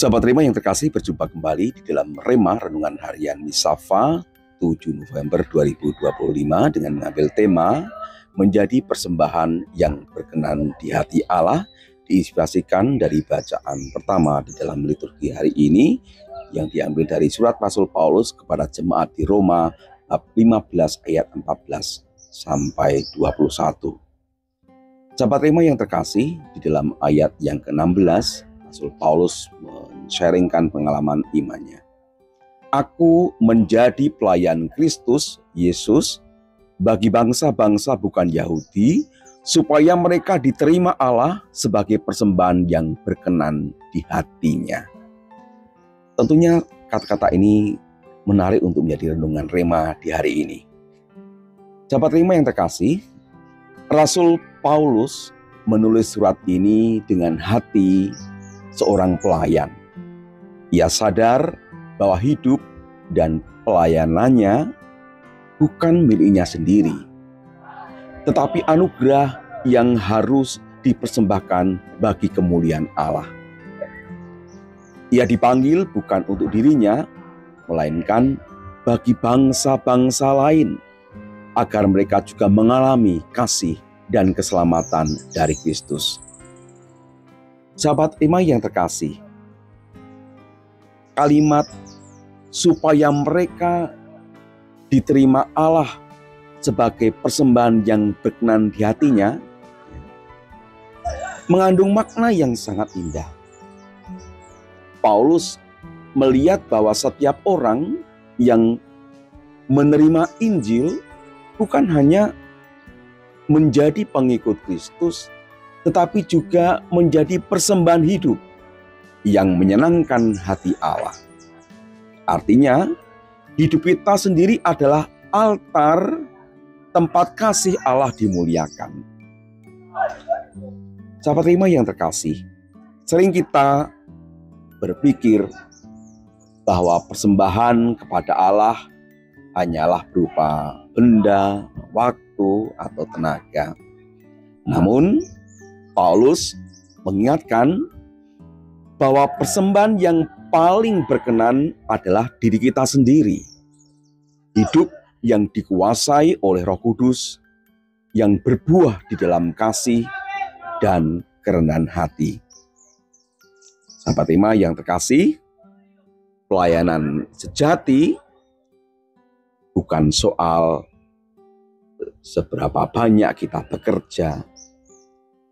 Sahabat Rema yang terkasih, berjumpa kembali di dalam Rema Renungan Harian Misafa 7 November 2025 dengan mengambil tema menjadi persembahan yang berkenan di hati Allah, diinspirasikan dari bacaan pertama di dalam liturgi hari ini yang diambil dari surat Rasul Paulus kepada jemaat di Roma bab 15 ayat 14 sampai 21. Sahabat Rema yang terkasih, di dalam ayat yang ke-16 Rasul Paulus men-sharingkan pengalaman imannya. Aku menjadi pelayan Kristus Yesus bagi bangsa-bangsa bukan Yahudi, supaya mereka diterima Allah sebagai persembahan yang berkenan di hatinya. Tentunya kata-kata ini menarik untuk menjadi renungan Rema di hari ini. Sahabat Rema yang terkasih, Rasul Paulus menulis surat ini dengan hati seorang pelayan. Ia sadar bahwa hidup dan pelayanannya bukan miliknya sendiri, tetapi anugerah yang harus dipersembahkan bagi kemuliaan Allah. Ia dipanggil bukan untuk dirinya, melainkan bagi bangsa-bangsa lain, agar mereka juga mengalami kasih dan keselamatan dari Kristus. Sahabat Rema yang terkasih, kalimat supaya mereka diterima Allah sebagai persembahan yang berkenan di hatinya mengandung makna yang sangat indah. Paulus melihat bahwa setiap orang yang menerima Injil bukan hanya menjadi pengikut Kristus, tetapi juga menjadi persembahan hidup yang menyenangkan hati Allah. Artinya, hidup kita sendiri adalah altar tempat kasih Allah dimuliakan. Sahabat Rema yang terkasih, sering kita berpikir bahwa persembahan kepada Allah hanyalah berupa benda, waktu, atau tenaga. Namun, Paulus mengingatkan bahwa persembahan yang paling berkenan adalah diri kita sendiri. Hidup yang dikuasai oleh Roh Kudus, yang berbuah di dalam kasih dan kerendahan hati. Sahabat Rema yang terkasih, pelayanan sejati bukan soal seberapa banyak kita bekerja,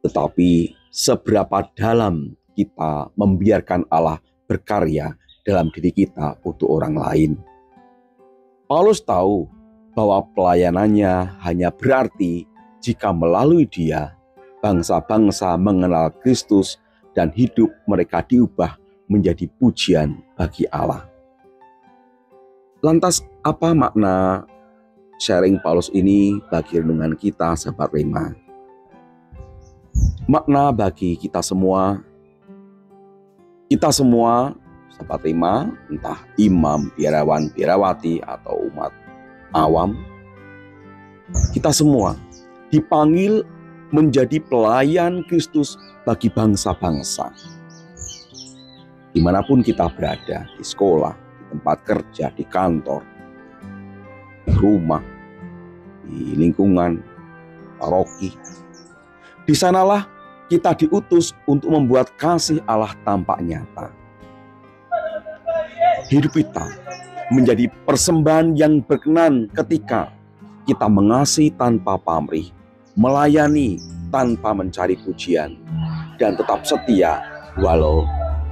tetapi seberapa dalam kita membiarkan Allah berkarya dalam diri kita untuk orang lain. Paulus tahu bahwa pelayanannya hanya berarti jika melalui dia bangsa-bangsa mengenal Kristus dan hidup mereka diubah menjadi pujian bagi Allah. Lantas apa makna sharing Paulus ini bagi renungan kita, sahabat Rema? Makna bagi kita semua, sahabat Rema, entah imam, biarawan, biarawati, atau umat awam, kita semua dipanggil menjadi pelayan Kristus bagi bangsa-bangsa. Dimanapun kita berada, di sekolah, di tempat kerja, di kantor, di rumah, di lingkungan, paroki, di sanalah kita diutus untuk membuat kasih Allah tampak nyata. Hidup kita menjadi persembahan yang berkenan ketika kita mengasihi tanpa pamrih, melayani tanpa mencari pujian, dan tetap setia walau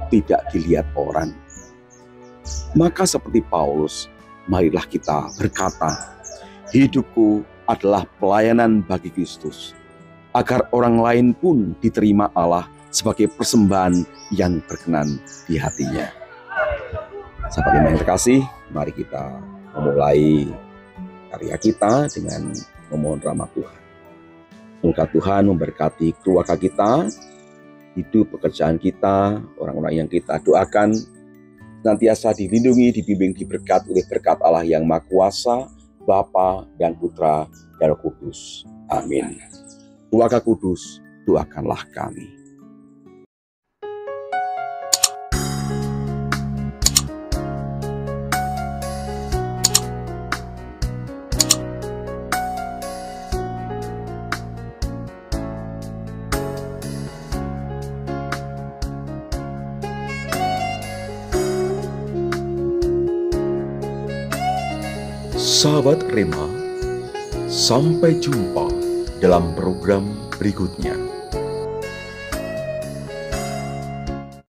tidak dilihat orang. Maka seperti Paulus, marilah kita berkata, hidupku adalah pelayanan bagi Kristus, agar orang lain pun diterima Allah sebagai persembahan yang berkenan di hatinya. Sahabat yang terkasih, mari kita memulai karya kita dengan memohon rahmat Tuhan. Semoga Tuhan memberkati keluarga kita, hidup pekerjaan kita, orang-orang yang kita doakan, senantiasa dilindungi, dibimbing, diberkati oleh berkat Allah yang Maha Kuasa, Bapa dan Putra dan Roh Kudus. Amin. Keluarga kudus, doakanlah kami. Sahabat Rema, sampai jumpa dalam program berikutnya.